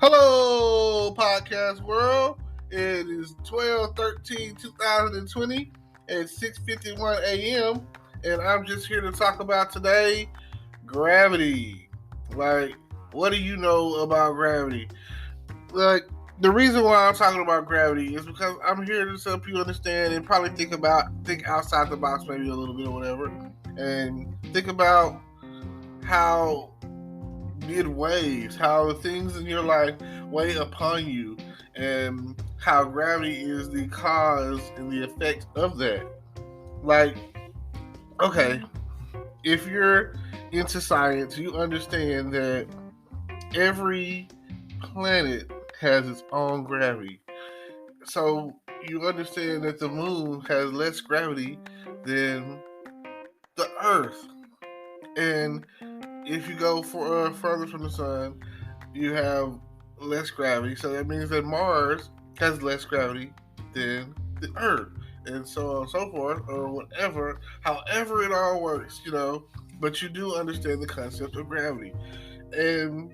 Hello, podcast world. It is 12/13/2020 at 6:51 a.m. And I'm just here to talk about today gravity. Like, what do you know about gravity? Like, the reason why I'm talking about gravity is because I'm here to help you understand and probably think outside the box maybe a little bit or whatever. And think about how waves, how things in your life weigh upon you, and how gravity is the cause and the effect of that. Like, okay, if you're into science, you understand that every planet has its own gravity. So you understand that the moon has less gravity than the Earth. And if you go further from the sun, you have less gravity. So that means that Mars has less gravity than the Earth, and so on and so forth, or whatever, however it all works, But you do understand the concept of gravity. And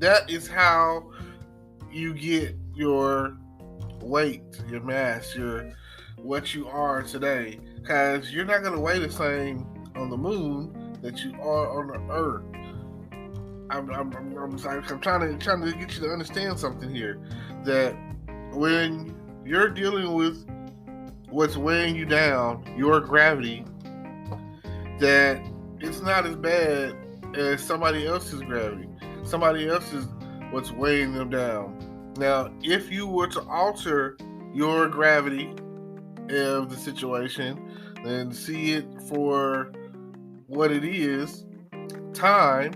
that is how you get your weight, your mass, what you are today. Because you're not going to weigh the same on the moon that you are on the Earth. I'm trying to get you to understand something here. That when you're dealing with what's weighing you down, your gravity, that it's not as bad as somebody else's gravity. Somebody else is what's weighing them down. Now, if you were to alter your gravity of the situation and see it for what it is, time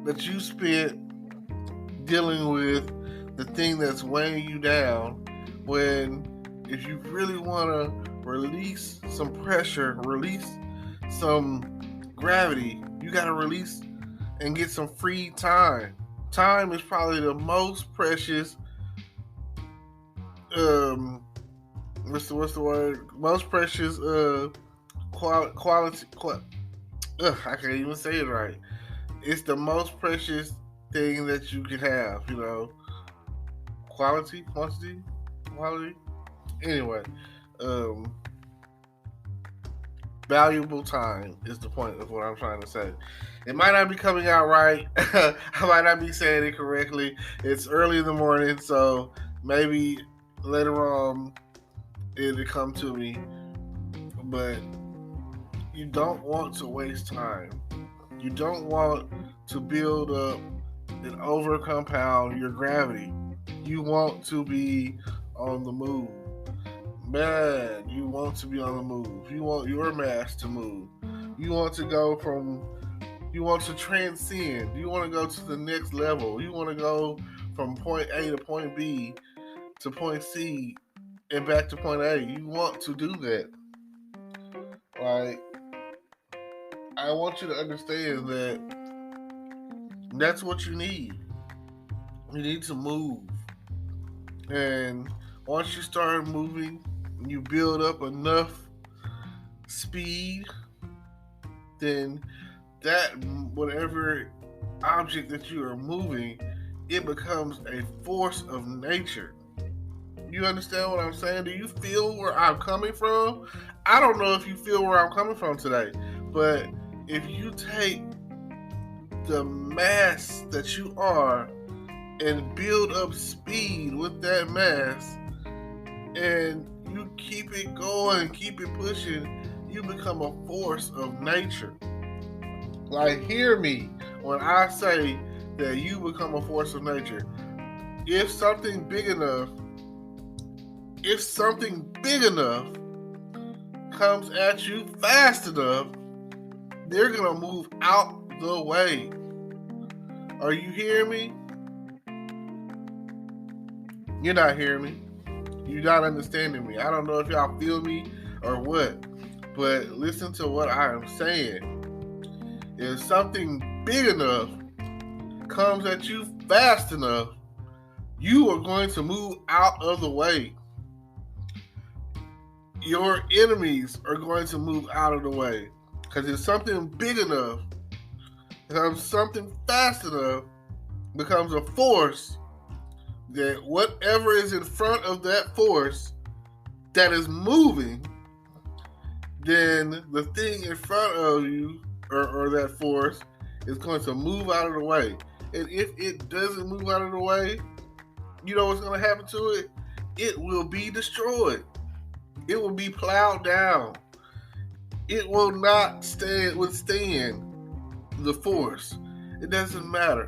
that you spent dealing with the thing that's weighing you down, if you really want to release some pressure, release some gravity, you got to release and get some free time. Time is probably the most precious, what's the word? Most precious quality. I can't even say it right. It's the most precious thing that you can have, Quality. Anyway, valuable time is the point of what I'm trying to say. It might not be coming out right. I might not be saying it correctly. It's early in the morning, so maybe later on it'll come to me. But you don't want to waste time. You don't want to build up and over-compound your gravity. You want to be on the move. Man, you want to be on the move. You want your mass to move. You want to transcend. You want to go to the next level. You want to go from point A to point B to point C and back to point A. You want to do that. Like, I want you to understand that that's what you need. You need to move. And once you start moving, you build up enough speed, then that whatever object that you are moving, it becomes a force of nature. You understand what I'm saying? Do you feel where I'm coming from? I don't know if you feel where I'm coming from today, but if you take the mass that you are and build up speed with that mass, and you keep it going, keep it pushing, you become a force of nature. Like, hear me when I say that you become a force of nature. If something big enough comes at you fast enough, they're going to move out the way. Are you hearing me? You're not hearing me. You're not understanding me. I don't know if y'all feel me or what, but listen to what I am saying. If something big enough comes at you fast enough, you are going to move out of the way. Your enemies are going to move out of the way. Because if something big enough Something fast enough becomes a force, that whatever is in front of that force that is moving, then the thing in front of you or that force is going to move out of the way. And if it doesn't move out of the way, you know what's going to happen to it? It will be destroyed. It will be plowed down. It will not withstand the force. It doesn't matter.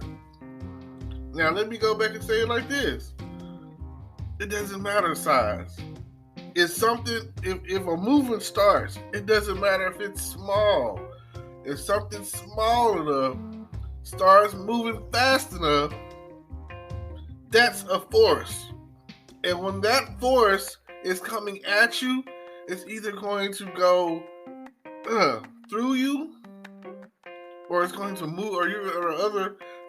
Now, let me go back and say it like this. It doesn't matter the size. If a movement starts, it doesn't matter if it's small. If something small enough starts moving fast enough, that's a force. And when that force is coming at you, it's either going to go through you, or it's going to move,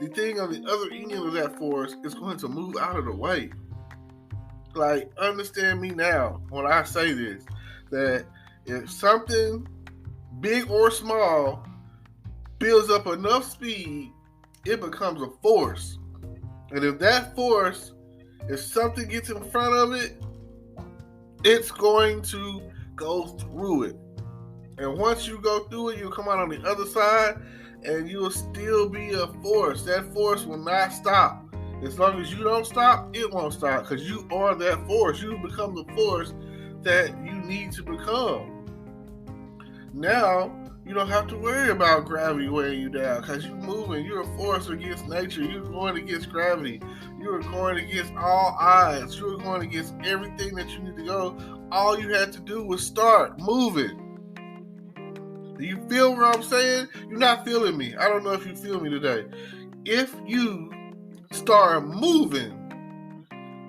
the thing on the other end of that force is going to move out of the way. Like, understand me now when I say this, that if something big or small builds up enough speed, it becomes a force. And if that force, if something gets in front of it, it's going to go through it. And once you go through it, you'll come out on the other side, and you'll still be a force. That force will not stop. As long as you don't stop, it won't stop, because you are that force. You become the force that you need to become. Now, you don't have to worry about gravity weighing you down, because you're moving. You're a force against nature. You're going against gravity. You're going against all odds. You're going against everything that you need to go. All you had to do was start moving. Do you feel what I'm saying? You're not feeling me. I don't know if you feel me today. If you start moving,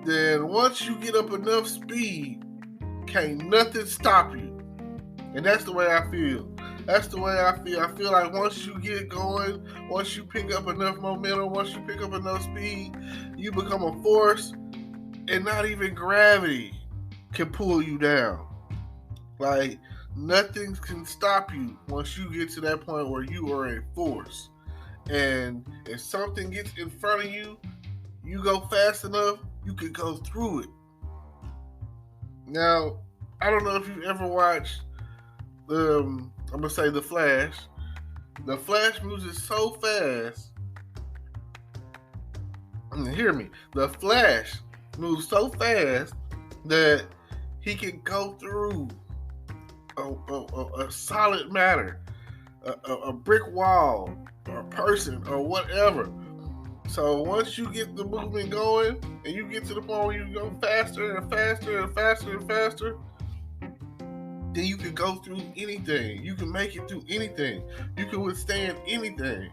then once you get up enough speed, can't nothing stop you. And that's the way I feel. That's the way I feel. I feel like once you get going, once you pick up enough momentum, once you pick up enough speed, you become a force, and not even gravity can pull you down. Like, nothing can stop you once you get to that point where you are a force. And if something gets in front of you, you go fast enough, you can go through it. Now, I don't know if you've ever watched I'm going to say The Flash. The Flash moves so fast. Hear me. The Flash moves so fast that he can go through a solid matter, a brick wall, or a person, or whatever. So once you get the movement going, and you get to the point where you go faster and faster and faster and faster, then you can go through anything. You can make it through anything. You can withstand anything.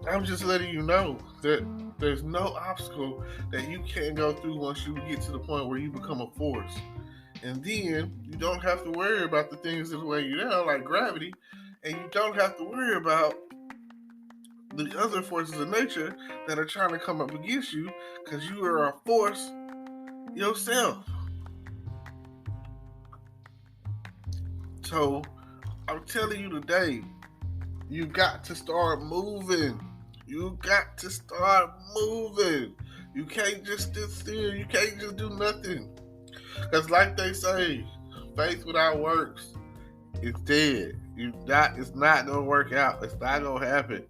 I'm just letting you know that there's no obstacle that you can't go through once you get to the point where you become a force. And then you don't have to worry about the things that weigh you down, like gravity, and you don't have to worry about the other forces of nature that are trying to come up against you, because you are a force yourself. So I'm telling you today, you got to start moving. You got to start moving. You can't just sit still. You can't just do nothing. Because like they say, faith without works is dead. It's not going to work out. It's not going to happen.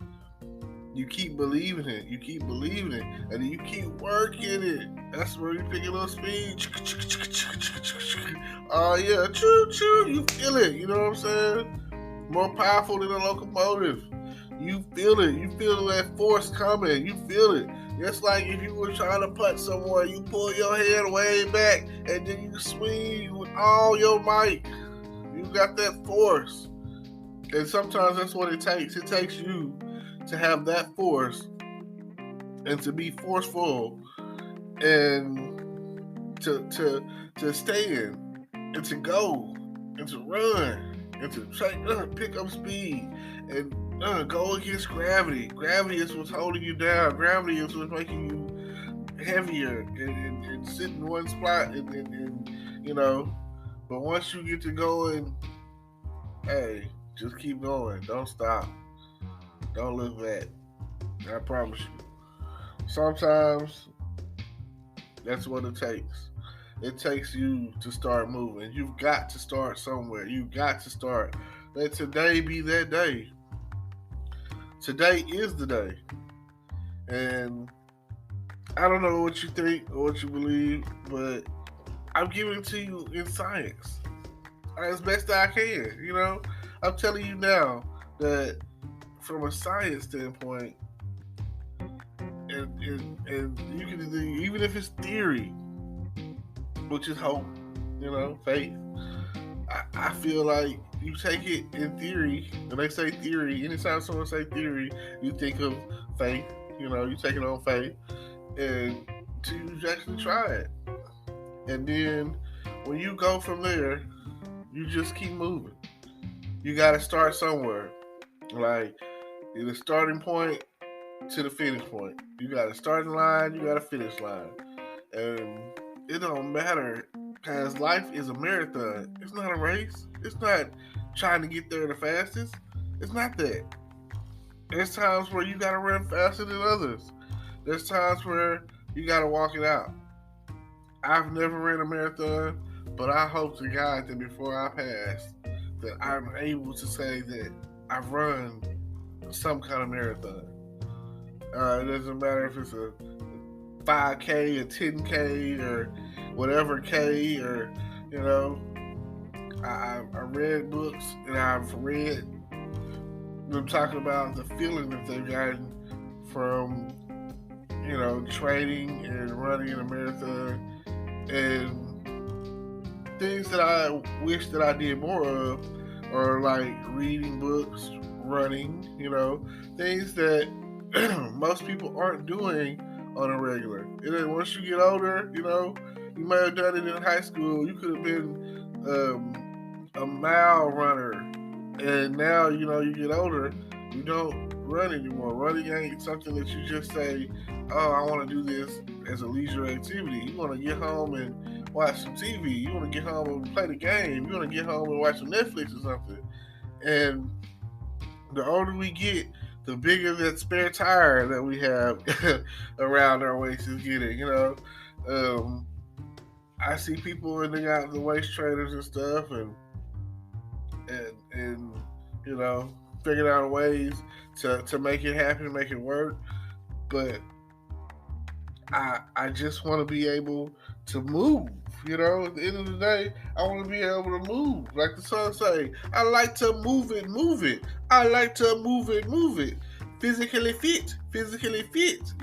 You keep believing it. You keep believing it. And then you keep working it. That's where you pick a little speed. Oh, yeah. Choo, choo. You feel it. You know what I'm saying? More powerful than a locomotive. You feel it. You feel that force coming. You feel it. Just like if you were trying to putt somewhere, you pull your head way back and then you swing with all your might. You got that force. And sometimes that's what it takes. It takes you to have that force and to be forceful and to stand and to go and to run and to pick up speed and go against gravity. Gravity is what's holding you down. Gravity is what's making you heavier and sit in one spot and you know. But once you get to going, hey, just keep going. Don't stop. Don't look back. I promise you. Sometimes that's what it takes. It takes you to start moving. You've got to start somewhere. You've got to start. Let today be that day. Today is the day. And I don't know what you think or what you believe, but I'm giving it to you in science as best I can. I'm telling you now that from a science standpoint, and you can do, even if it's theory, which is hope, faith. I feel like you take it in theory. When they say theory, anytime someone say theory, you think of faith. You take it on faith, and to actually try it. And then when you go from there, you just keep moving. You got to start somewhere. Like the starting point to the finish point. You got a starting line, you got a finish line. And it don't matter because life is a marathon. It's not a race. It's not trying to get there the fastest. It's not that. There's times where you got to run faster than others. There's times where you got to walk it out. I've never ran a marathon, but I hope to God that before I pass, that I'm able to say that I've run some kind of marathon. It doesn't matter if it's a 5K, a 10K, or whatever K, or, I read books and I've read them talking about the feeling that they've gotten from, training and running in a marathon, and things that I wish that I did more of, or like reading books, running, things that most people aren't doing on a regular. And then once you get older, you may have done it in high school. You could have been a mile runner, and now you get older, you don't run anymore. Running ain't something that you just say, "Oh, I want to do this as a leisure activity." You want to get home and watch some TV. You want to get home and play the game. You want to get home and watch some Netflix or something. And the older we get, the bigger that spare tire that we have around our waist is getting. I see people and they got the waist trainers and stuff, and figuring out ways to make it happen, make it work. But I just want to be able to move. At the end of the day, I want to be able to move. Like the song say, I like to move it. I like to move it. Physically fit. That's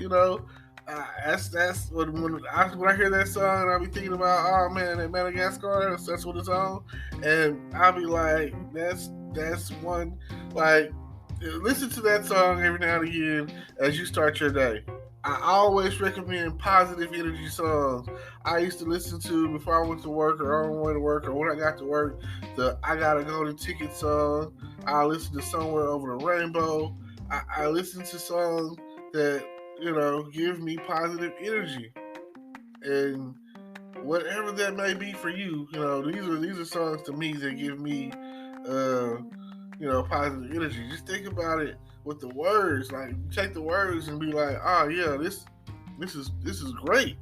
when I hear that song, I'll be thinking about, oh man, that Madagascar. That's what it's on, and I'll be like, that's one. Like, listen to that song every now and again as you start your day. I always recommend positive energy songs. I used to listen to before I went to work or on my way to work or when I got to work, the I Gotta Go to Ticket song. I listen to Somewhere Over the Rainbow. I listen to songs that, give me positive energy. And whatever that may be for you, these are songs to me that give me, positive energy. Just think about it with the words. Like, you take the words and be like, oh yeah, this is great.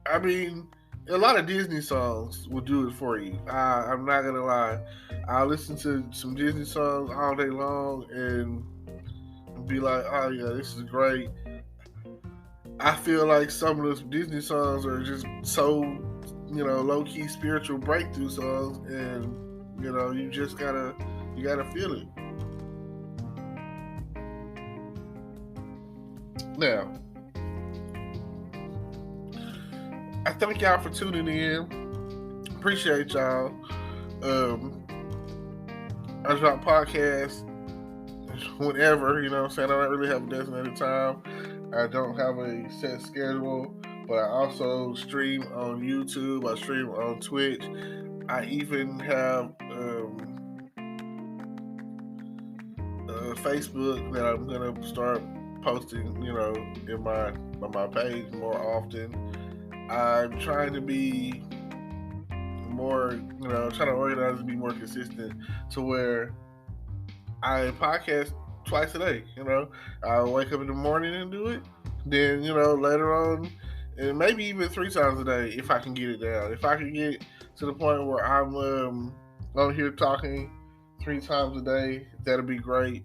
I mean, a lot of Disney songs will do it for you. I'm not gonna lie. I listen to some Disney songs all day long and be like, oh yeah, this is great. I feel like some of those Disney songs are just so, low-key spiritual breakthrough songs, and you just gotta feel it. Now, I thank y'all for tuning in. Appreciate y'all. I drop podcasts whenever, I don't really have a designated time. I don't have a set schedule, but I also stream on YouTube. I stream on Twitch. I even have Facebook that I'm gonna start posting, in my page more often. I'm trying to be more, trying to organize and be more consistent to where I podcast twice a day. I wake up in the morning and do it. Then later on, and maybe even 3 times a day if I can get it down. If I can get to the point where I'm on here talking 3 times a day, that'll be great.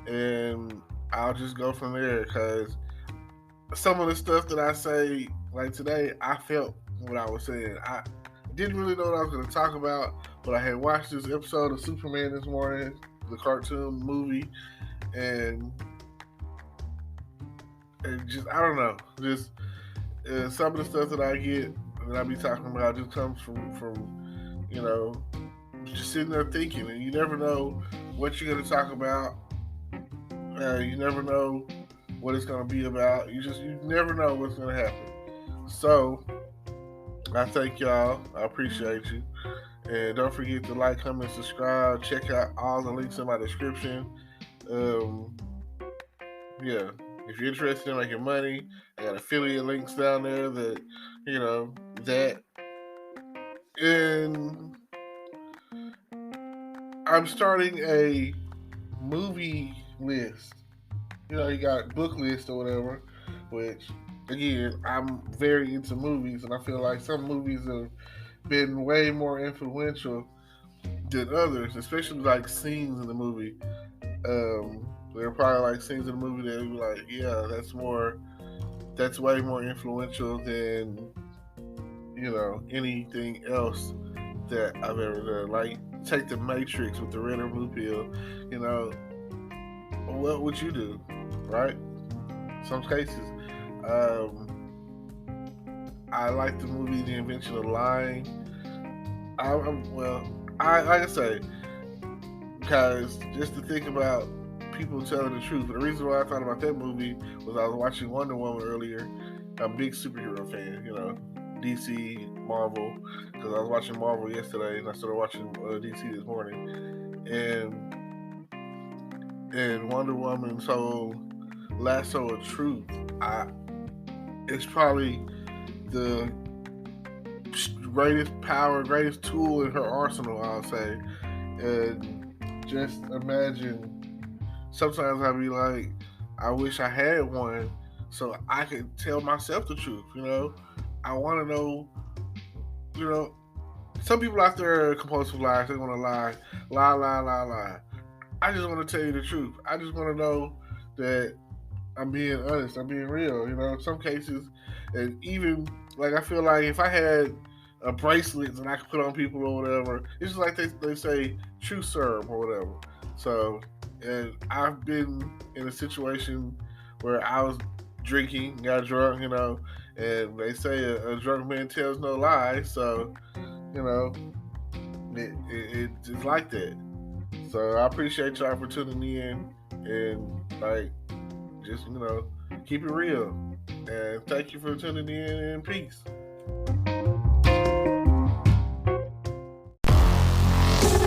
And I'll just go from there because some of the stuff that I say, like today, I felt what I was saying. I didn't really know what I was going to talk about, but I had watched this episode of Superman this morning, the cartoon movie, and just, I don't know, just some of the stuff that I get, that I be talking about, just comes from just sitting there thinking, and you never know what you're going to talk about. You never know what it's going to be about. You never know what's going to happen. So, I thank y'all. I appreciate you. And don't forget to like, comment, subscribe. Check out all the links in my description. Yeah. If you're interested in making money, I got affiliate links down there that. And I'm starting a movie list. You got book list or whatever, which, again, I'm very into movies, and I feel like some movies have been way more influential than others, especially like scenes in the movie. There are probably like scenes in the movie that be like, yeah, that's way more influential than anything else that I've ever done. Like, take The Matrix with the red or blue pill. What would you do, right? Some cases. I like the movie The Invention of Lying. Like I say, because just to think about people telling the truth. The reason why I thought about that movie was I was watching Wonder Woman earlier. I'm a big superhero fan, DC, Marvel, because I was watching Marvel yesterday and I started watching DC this morning. And Wonder Woman's whole lasso of truth, it's probably the greatest power, greatest tool in her arsenal, I'll say. And just imagine, sometimes I'd be like, I wish I had one so I could tell myself the truth, I want to know, some people out there are compulsive liars. They want to lie. I just want to tell you the truth. I just want to know that I'm being honest. I'm being real. In some cases, and even like I feel like if I had a bracelet that I could put on people or whatever, it's just like they say true serum or whatever. So, and I've been in a situation where I was drinking, got drunk, and they say a drunk man tells no lies. So, it's like that. So I appreciate y'all for tuning in and just keep it real. And thank you for tuning in, and peace.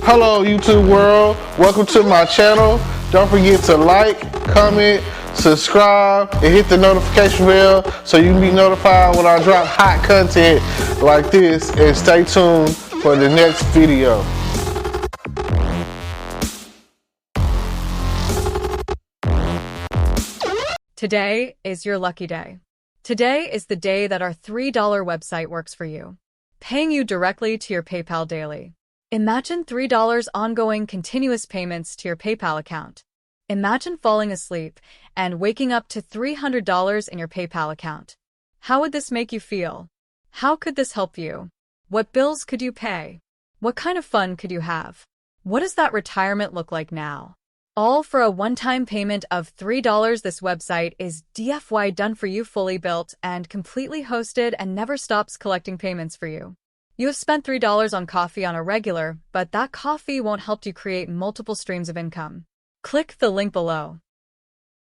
Hello YouTube world, welcome to my channel. Don't forget to like, comment, subscribe, and hit the notification bell so you can be notified when I drop hot content like this, and stay tuned for the next video. Today is your lucky day. Today is the day that our $3 website works for you, paying you directly to your PayPal daily. Imagine $3 ongoing continuous payments to your PayPal account. Imagine falling asleep and waking up to $300 in your PayPal account. How would this make you feel? How could this help you? What bills could you pay? What kind of fun could you have? What does that retirement look like now? All for a one-time payment of $3. This website is DFY done for you, fully built and completely hosted, and never stops collecting payments for you. You have spent $3 on coffee on a regular, but that coffee won't help you create multiple streams of income. Click the link below.